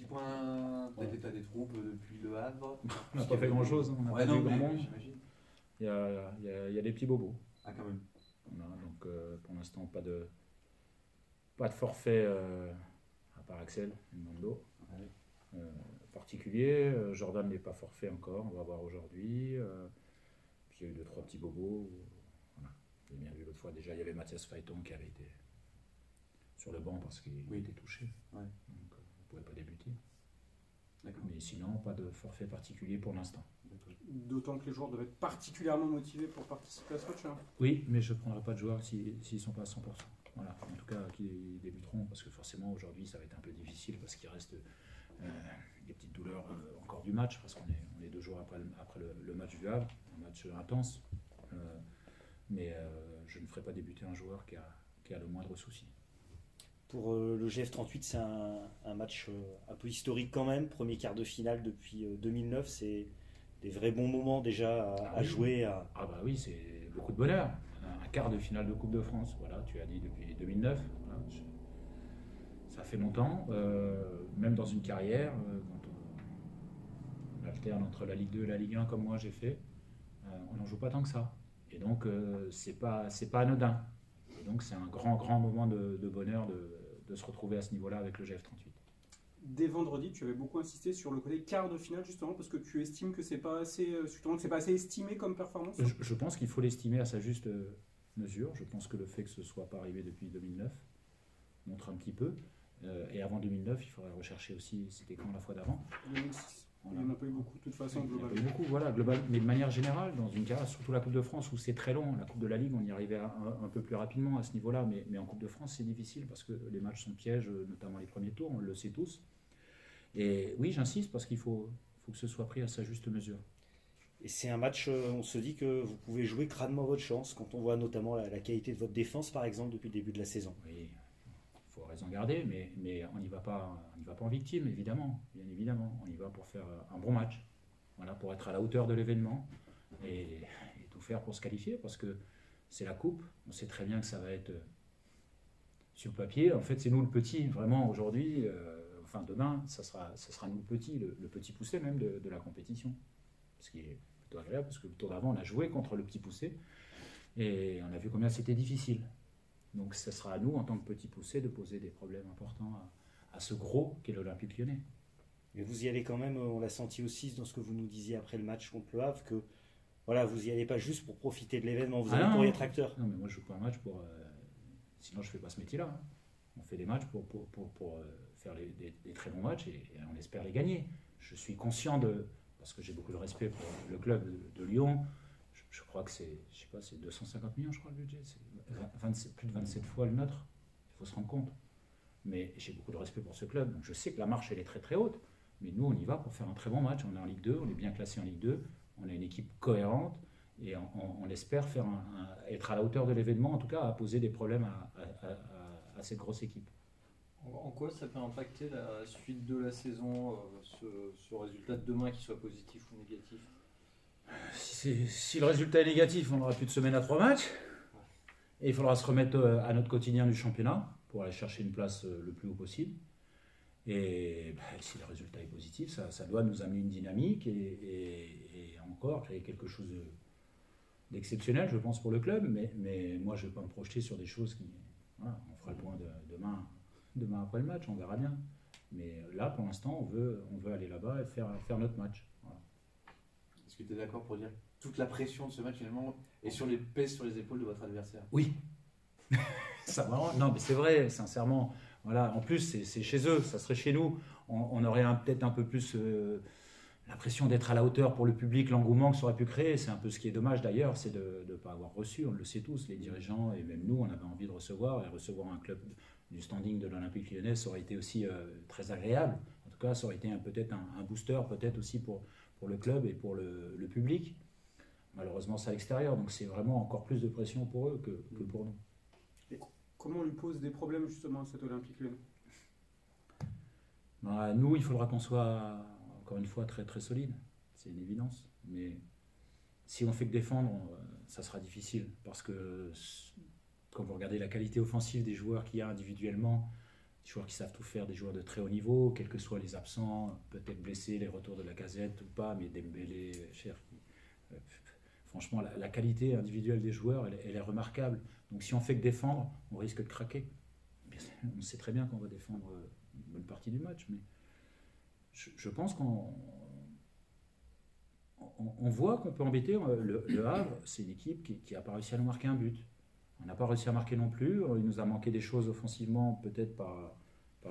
points, t'as des troupes depuis Le Havre. On n'a pas fait grand-chose, on n'a pas vu grand monde. J'imagine. Il y a des petits bobos. Ah, quand même. Voilà, donc pour l'instant, pas de forfait, à part Axel, Nando, particulier. Jordan n'est pas forfait encore, on va voir aujourd'hui. Puis il y a eu 2-3 petits bobos. Voilà. J'ai bien vu l'autre fois, déjà il y avait Mathias Phaéton qui avait été sur le banc parce qu'il était touché. Ouais. Donc on ne pouvait pas débuter. D'accord. Mais sinon, pas de forfait particulier pour l'instant. D'autant que les joueurs doivent être particulièrement motivés pour participer à ce match. Oui, mais je ne prendrai pas de joueurs s'ils ne sont pas à 100%. Voilà. En tout cas, qui débuteront, parce que forcément aujourd'hui ça va être un peu difficile parce qu'il reste des petites douleurs encore du match, parce qu'on est 2 jours après le match du Havre, un match intense. Mais je ne ferai pas débuter un joueur qui a le moindre souci. Pour le GF38, c'est un match un peu historique quand même. Premier quart de finale depuis 2009, c'est des vrais bons moments déjà à jouer. Ah bah oui, c'est beaucoup de bonheur. Un quart de finale de Coupe de France, voilà, tu as dit depuis 2009. Voilà, ça fait longtemps, même dans une carrière, quand on alterne entre la Ligue 2 et la Ligue 1 comme moi j'ai fait, on n'en joue pas tant que ça. Et donc c'est pas anodin. Et donc c'est un grand moment de bonheur de se retrouver à ce niveau-là avec le GF38. Dès vendredi, tu avais beaucoup insisté sur le côté quart de finale justement parce que tu estimes que c'est pas assez, estimé comme performance. Je pense qu'il faut l'estimer à sa juste mesure. Je pense que le fait que ce ne soit pas arrivé depuis 2009 montre un petit peu. Et avant 2009, il faudrait rechercher aussi c'était quand la fois d'avant. 2006. Voilà. Il n'y en a pas eu beaucoup de toute façon globalement. Il y en a eu beaucoup, voilà, mais de manière générale, dans une carrière, surtout la Coupe de France où c'est très long, la Coupe de la Ligue, on y arrivait un peu plus rapidement à ce niveau-là, mais en Coupe de France, c'est difficile parce que les matchs sont pièges, notamment les premiers tours, on le sait tous. Et oui, j'insiste parce qu'il faut que ce soit pris à sa juste mesure. Et c'est un match, on se dit que vous pouvez jouer crânement votre chance quand on voit notamment la qualité de votre défense, par exemple, depuis le début de la saison. Oui, il faut raison garder, mais on n'y va pas en victime, évidemment, bien évidemment. On y va pour faire un bon match, voilà, pour être à la hauteur de l'événement et tout faire pour se qualifier, parce que c'est la coupe. On sait très bien que ça va être sur le papier. En fait, c'est nous le petit, vraiment, aujourd'hui. Enfin, demain, ça sera nous le petit poussé même de la compétition. Ce qui est plutôt agréable, parce que le tour d'avant, on a joué contre le petit poussé, et on a vu combien c'était difficile. Donc, ce sera à nous, en tant que petit poussé, de poser des problèmes importants à ce gros qu'est l'Olympique Lyonnais. Mais vous y allez quand même, on l'a senti aussi dans ce que vous nous disiez après le match contre le Havre, que voilà, vous y allez pas juste pour profiter de l'événement, vous allez pour y être acteur. Non, mais moi, je joue pas un match pour... sinon, je fais pas ce métier-là. Hein. On fait des matchs pour faire des très bons matchs et on espère les gagner. Je suis conscient parce que j'ai beaucoup de respect pour le club de Lyon. Je crois que c'est 250 millions, je crois, le budget. C'est plus de 27 fois le nôtre. Il faut se rendre compte. Mais j'ai beaucoup de respect pour ce club. Donc je sais que la marche, elle est très très haute. Mais nous, on y va pour faire un très bon match. On est en Ligue 2, on est bien classé en Ligue 2. On a une équipe cohérente. Et on espère être à la hauteur de l'événement, en tout cas à poser des problèmes à cette grosse équipe. En quoi ça peut impacter la suite de la saison, ce résultat de demain, qu'il soit positif ou négatif? Si le résultat est négatif, on n'aura plus de semaine à 3 matchs. Et il faudra se remettre à notre quotidien du championnat pour aller chercher une place le plus haut possible. Et si le résultat est positif, ça doit nous amener une dynamique et encore créer quelque chose d'exceptionnel, je pense, pour le club. Mais moi, je ne vais pas me projeter sur des choses qui... Voilà, on fera le point demain après le match, on verra bien. Mais là, pour l'instant, on veut aller là-bas et faire notre match. Voilà. Est-ce que tu es d'accord pour dire que toute la pression de ce match, finalement, pèse sur les épaules de votre adversaire? Oui. Non, mais c'est vrai, sincèrement. Voilà. En plus, c'est chez eux, ça serait chez nous. On aurait peut-être un peu plus l'impression d'être à la hauteur pour le public, l'engouement que ça aurait pu créer. C'est un peu ce qui est dommage d'ailleurs, c'est de ne pas avoir reçu, on le sait tous, les dirigeants et même nous, on avait envie de recevoir. Et recevoir un club du standing de l'Olympique Lyonnais, ça aurait été aussi très agréable. En tout cas, ça aurait été peut-être un booster, peut-être aussi pour le club et pour le public. Malheureusement, c'est à l'extérieur, donc c'est vraiment encore plus de pression pour eux que pour nous. Et comment on lui pose des problèmes justement à cet Olympique Lyonnais? Nous, il faudra qu'on soit, encore une fois, très très solide. C'est une évidence. Mais si on fait que défendre, ça sera difficile. Parce que quand vous regardez la qualité offensive des joueurs qu'il y a individuellement, joueurs qui savent tout faire, des joueurs de très haut niveau, quels que soient les absents, peut-être blessés, les retours de Lacazette ou pas, mais Dembélé, Cherki. Franchement, la qualité individuelle des joueurs, elle est remarquable. Donc si on fait que défendre, on risque de craquer. On sait très bien qu'on va défendre une bonne partie du match, mais je pense qu'on voit qu'on peut embêter. Le Havre, c'est une équipe qui n'a pas réussi à nous marquer un but. On n'a pas réussi à marquer non plus. Il nous a manqué des choses offensivement, peut-être par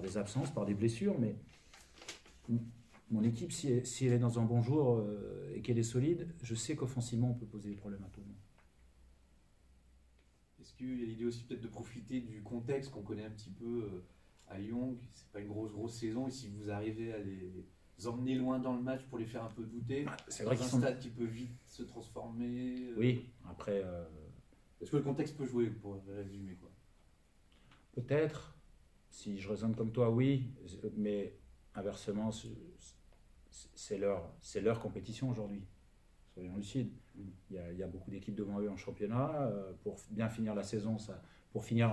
des absences, par des blessures, mais mon équipe, si elle est dans un bon jour et qu'elle est solide, je sais qu'offensivement, on peut poser des problèmes à tout le monde. Est-ce qu'il y a l'idée aussi peut-être de profiter du contexte qu'on connaît un petit peu à Lyon, c'est pas une grosse saison, et si vous arrivez à les emmener loin dans le match pour les faire un peu douter, c'est vrai dans un stade qui peut vite se transformer. Oui, après. Est-ce que le contexte peut jouer, pour résumer quoi? Peut-être, si je raisonne comme toi, oui, mais inversement, c'est leur compétition aujourd'hui. Soyons lucides. Il y a beaucoup d'équipes devant eux en championnat. Pour bien finir la saison, pour finir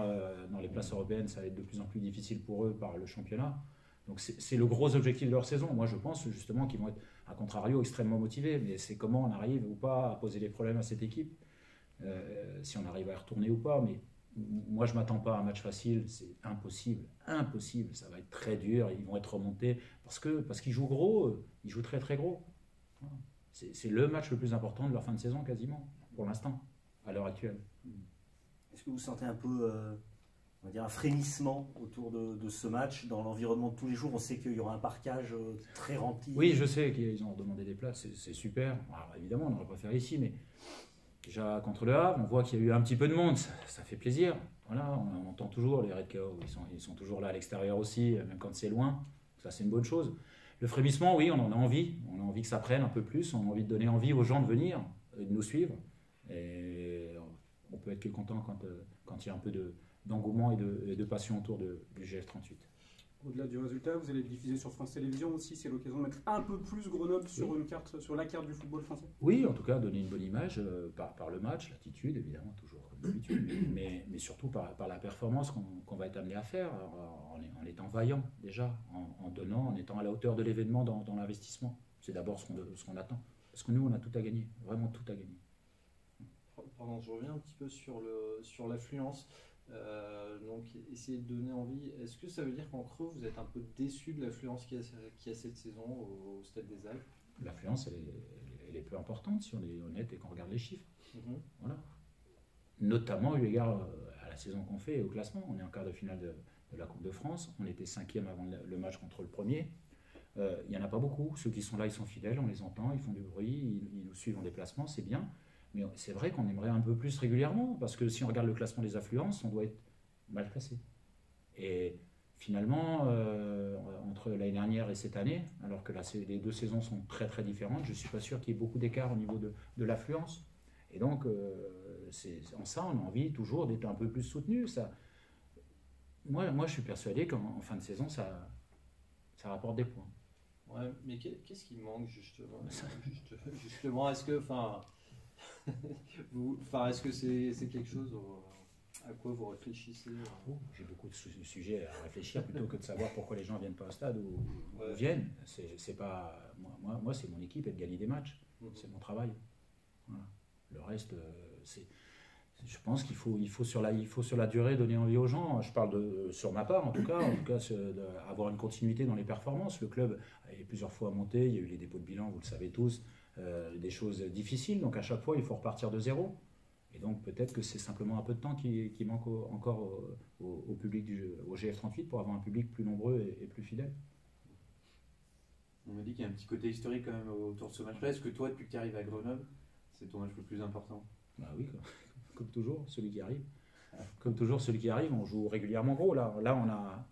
dans les places européennes, ça va être de plus en plus difficile pour eux par le championnat. Donc c'est le gros objectif de leur saison. Moi, je pense justement qu'ils vont être, à contrario, extrêmement motivés. Mais c'est comment on arrive ou pas à poser des problèmes à cette équipe. Si on arrive à y retourner ou pas. Mais moi, je ne m'attends pas à un match facile. C'est impossible. Impossible. Ça va être très dur. Ils vont être remontés. Parce qu'ils jouent gros. Ils jouent très, très gros. C'est le match le plus important de leur fin de saison, quasiment, pour l'instant, à l'heure actuelle. Est-ce que vous sentez un peu on va dire un frémissement autour de ce match dans l'environnement de tous les jours? On sait qu'il y aura un parquage très rempli. Oui, je sais qu'ils ont demandé des places, c'est super. Alors, évidemment, on n'aurait pas fait ici, mais déjà contre le Havre, on voit qu'il y a eu un petit peu de monde, ça fait plaisir. Voilà, on entend toujours les Red Chaos, ils sont toujours là à l'extérieur aussi, même quand c'est loin. Ça, c'est une bonne chose. Le frémissement, oui, on en a envie. On a envie que ça prenne un peu plus. On a envie de donner envie aux gens de venir et de nous suivre. Et on peut être que content quand il y a un peu d'engouement et de passion autour du GF38. Au-delà du résultat, vous allez le diffuser sur France Télévisions aussi. C'est l'occasion de mettre un peu plus Grenoble sur une carte, sur la carte du football français. Oui, en tout cas, donner une bonne image par le match, l'attitude, évidemment, toujours comme d'habitude, mais surtout par la performance qu'on va être amené à faire, en étant vaillant déjà, en donnant, en étant à la hauteur de l'événement dans l'investissement. C'est d'abord ce qu'on attend. Parce que nous, on a tout à gagner, vraiment tout à gagner. Pardon, je reviens un petit peu sur l'affluence. Donc, essayer de donner envie. Est-ce que ça veut dire qu'en Creux, vous êtes un peu déçu de l'affluence qu'il y a cette saison au Stade des Alpes? L'affluence, elle est peu importante si on est honnête et qu'on regarde les chiffres. Voilà. Notamment eu égard à la saison qu'on fait et au classement. On est en quart de finale de la Coupe de France. On était 5e avant le match contre le premier. Il n'y en a pas beaucoup. Ceux qui sont là, ils sont fidèles, on les entend, ils font du bruit, ils nous suivent en déplacement, c'est bien. Mais c'est vrai qu'on aimerait un peu plus régulièrement, parce que si on regarde le classement des affluences, on doit être mal classé. Et finalement, entre l'année dernière et cette année, alors que les deux saisons sont très très différentes, je ne suis pas sûr qu'il y ait beaucoup d'écart au niveau de l'affluence. Et donc, en ça, on a envie toujours d'être un peu plus soutenu. Moi, je suis persuadé qu'en fin de saison, ça rapporte des points. Ouais, mais qu'est-ce qui manque justement, est-ce que, est-ce que c'est quelque chose à quoi vous réfléchissez? J'ai beaucoup de sujets à réfléchir plutôt que de savoir pourquoi les gens viennent pas au stade ou viennent. C'est pas moi, c'est mon équipe et de gagner des matchs. C'est mon travail. Voilà. Le reste, je pense qu'il faut sur la durée donner envie aux gens. Je parle sur ma part en tout cas, avoir une continuité dans les performances. Le club est plusieurs fois monté, il y a eu les dépôts de bilan, vous le savez tous. Des choses difficiles, donc à chaque fois il faut repartir de zéro, et donc peut-être que c'est simplement un peu de temps qui manque encore au public au GF38 pour avoir un public plus nombreux et plus fidèle. On m'a dit qu'il y a un petit côté historique quand même autour de ce match-là. Est-ce que toi, depuis que tu arrives à Grenoble, c'est ton match le plus important? Bah oui, comme toujours, celui qui arrive. Comme toujours, celui qui arrive, on joue régulièrement gros. Là on a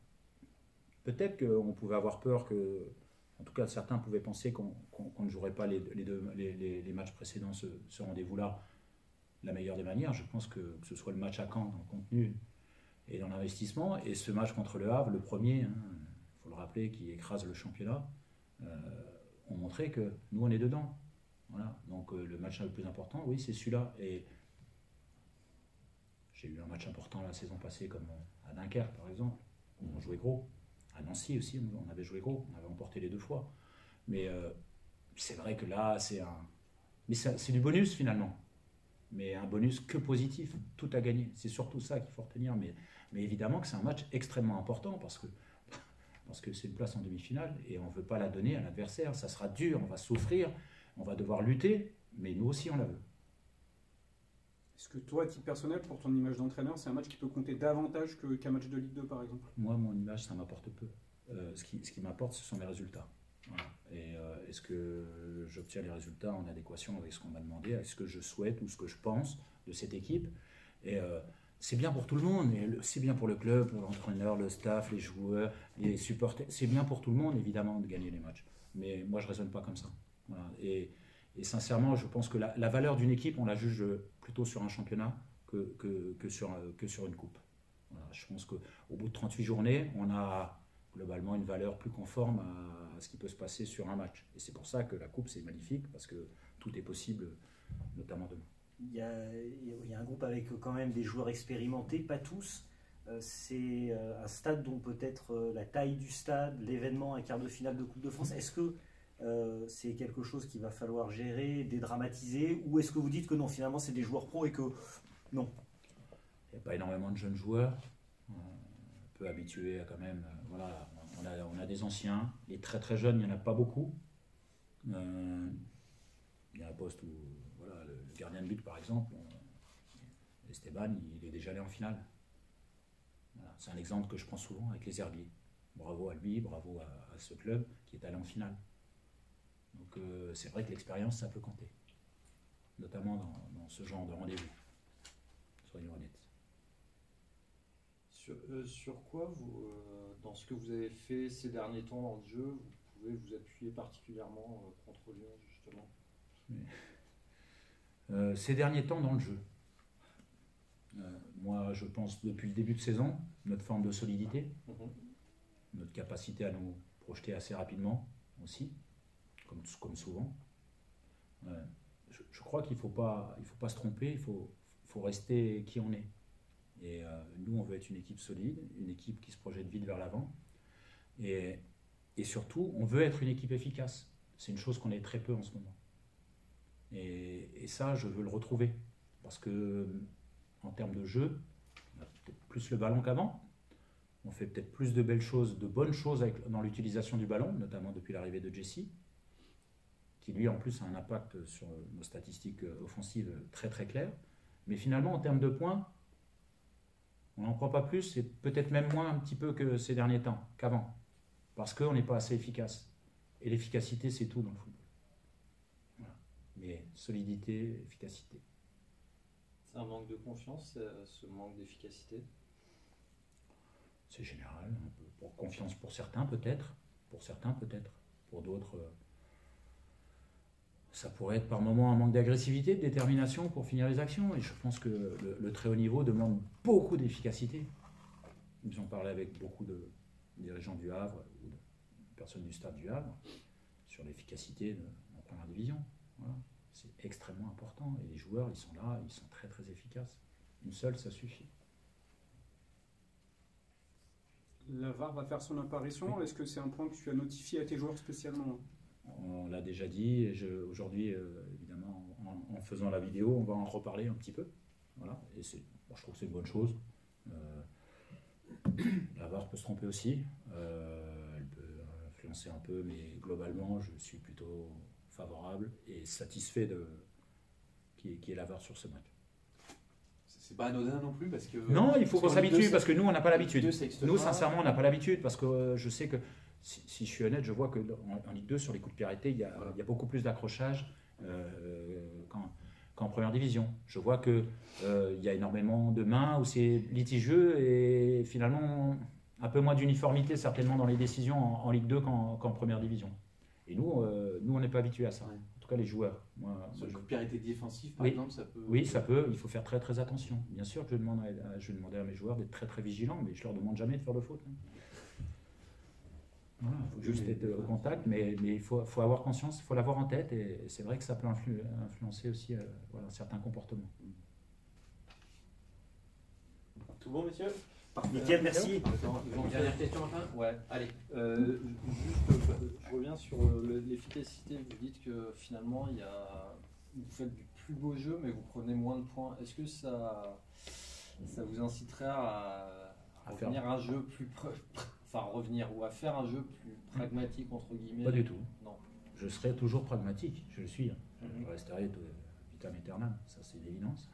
peut-être qu'on pouvait avoir peur que, en tout cas, certains pouvaient penser qu'on ne jouerait pas les matchs précédents, ce rendez-vous-là, de la meilleure des manières. Je pense que ce soit le match à Caen dans le contenu et dans l'investissement, et ce match contre le Havre, le premier, faut le rappeler, qui écrase le championnat, ont montré que nous, on est dedans. Voilà. Donc le match le plus important, oui, c'est celui-là. Et j'ai eu un match important la saison passée, comme à Dunkerque, par exemple. on jouait gros. À Nancy aussi, on avait joué gros, on avait emporté les 2 fois. Mais c'est vrai que là, c'est du bonus finalement. Mais un bonus que positif, tout à gagner. C'est surtout ça qu'il faut retenir. Mais évidemment que c'est un match extrêmement important parce que c'est une place en demi-finale et on ne veut pas la donner à l'adversaire. Ça sera dur, on va souffrir, on va devoir lutter, mais nous aussi on la veut. Est-ce que toi, à titre personnel, pour ton image d'entraîneur, c'est un match qui peut compter davantage qu'un match de Ligue 2 par exemple? Moi, mon image, ça m'apporte peu. Ce qui m'apporte, ce sont mes résultats. Voilà. Et est-ce que j'obtiens les résultats en adéquation avec ce qu'on m'a demandé, avec ce que je souhaite ou ce que je pense de cette équipe? Et c'est bien pour tout le monde, c'est bien pour le club, pour l'entraîneur, le staff, les joueurs, les supporters. C'est bien pour tout le monde, évidemment, de gagner les matchs. Mais moi, je ne raisonne pas comme ça. Voilà. Et sincèrement, je pense que la valeur d'une équipe, on la juge plutôt sur un championnat que sur une coupe. Voilà. Je pense qu'au bout de 38 journées, on a globalement une valeur plus conforme à ce qui peut se passer sur un match. Et c'est pour ça que la coupe, c'est magnifique, parce que tout est possible, notamment demain. Il y a un groupe avec quand même des joueurs expérimentés, pas tous. C'est un stade dont peut-être la taille du stade, l'événement, un quart de finale de Coupe de France. Est-ce que c'est quelque chose qu'il va falloir gérer, dédramatiser, ou est-ce que vous dites que non, finalement c'est des joueurs pros et que non? Il n'y a pas énormément de jeunes joueurs, peu habitués à quand même. Voilà, on a des anciens, les très très jeunes, il n'y en a pas beaucoup. Il y a un poste où voilà, le gardien de but par exemple, Esteban, il est déjà allé en finale. Voilà, c'est un exemple que je prends souvent avec les Herbiers. Bravo à lui, bravo à ce club qui est allé en finale. Donc c'est vrai que l'expérience, ça peut compter, notamment dans ce genre de rendez-vous. Soyons honnêtes. Sur quoi, vous, dans ce que vous avez fait ces derniers temps dans le jeu, vous pouvez vous appuyer particulièrement contre Lyon, justement? Ces derniers temps dans le jeu, moi je pense depuis le début de saison, notre forme de solidité, notre capacité à nous projeter assez rapidement aussi, comme souvent. Je crois qu'il ne faut pas se tromper, il faut rester qui on est. Et nous, on veut être une équipe solide, une équipe qui se projette vite vers l'avant. Et surtout, on veut être une équipe efficace. C'est une chose qu'on est très peu en ce moment. Et ça, je veux le retrouver. Parce que, en termes de jeu, on a peut-être plus le ballon qu'avant. On fait peut-être plus de belles choses, de bonnes choses dans l'utilisation du ballon, notamment depuis l'arrivée de Jesse, qui lui, en plus, a un impact sur nos statistiques offensives très très clair. Mais finalement, en termes de points, on n'en prend pas plus, et peut-être même moins un petit peu que ces derniers temps, qu'avant. Parce qu'on n'est pas assez efficace. Et l'efficacité, c'est tout dans le football. Voilà. Mais solidité, efficacité. C'est un manque de confiance, ce manque d'efficacité? C'est général. Un peu pour confiance pour certains, peut-être. Pour d'autres, ça pourrait être par moments un manque d'agressivité, de détermination pour finir les actions. Et je pense que le très haut niveau demande beaucoup d'efficacité. Nous en parlé avec beaucoup de dirigeants du Havre ou de personnes du stade du Havre sur l'efficacité en première division. Voilà. C'est extrêmement important. Et les joueurs, ils sont là, ils sont très très efficaces. Une seule, ça suffit. La VAR va faire son apparition. Oui. Est-ce que c'est un point que tu as notifié à tes joueurs spécialement? On l'a déjà dit, et aujourd'hui, évidemment, en faisant la vidéo, on va en reparler un petit peu. Voilà. Et je trouve que c'est une bonne chose. La VAR peut se tromper aussi, elle peut influencer un peu, mais globalement, je suis plutôt favorable et satisfait qu'il y ait la VAR sur ce match. C'est pas anodin non plus parce que... Non, il faut qu'on s'habitue parce que nous, on n'a pas l'habitude. Nous, pas. Sincèrement, on n'a pas l'habitude parce que je sais que, si je suis honnête, je vois qu'en Ligue 2, sur les coups de pied arrêtés, il y a beaucoup plus d'accrochage qu'en première division. Je vois qu'il y a énormément de mains où c'est litigieux et finalement un peu moins d'uniformité certainement dans les décisions en Ligue 2 qu'en première division. Et nous, on n'est pas habitués à ça. Ouais. En tout cas, les joueurs. Sur le coup de pied arrêté défensif, par exemple, ça peut... Oui, ça peut. Il faut faire très très attention. Bien sûr que je vais demander à mes joueurs d'être très très vigilants, mais je leur demande jamais de faire de faute. Voilà, il faut juste être au contact, mais il faut avoir conscience, il faut l'avoir en tête, et c'est vrai que ça peut influencer aussi certains comportements. Tout bon, messieurs? Nickel, merci. Une dernière question enfin. Ouais, allez. Je reviens sur l'efficacité. Vous dites que finalement, vous faites du plus beau jeu, mais vous prenez moins de points. Est-ce que ça vous inciterait à revenir à un jeu ou à faire un jeu plus pragmatique entre guillemets? Pas du tout. Non. Je serai toujours pragmatique, je le suis. Mhm. Je resterai vitam aeternam, ça c'est une évidence.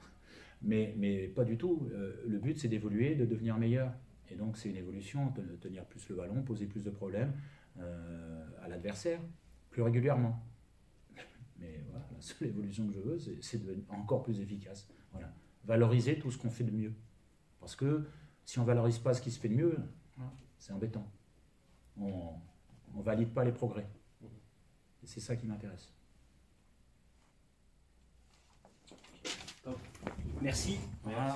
Mais pas du tout. Le but c'est d'évoluer, de devenir meilleur. Et donc c'est une évolution, de tenir plus le ballon, poser plus de problèmes à l'adversaire, plus régulièrement. Mais voilà, la seule évolution que je veux, c'est de devenir encore plus efficace. Voilà. Valoriser tout ce qu'on fait de mieux. Parce que si on ne valorise pas ce qui se fait de mieux, c'est embêtant. On ne valide pas les progrès. Et c'est ça qui m'intéresse. Merci. Voilà.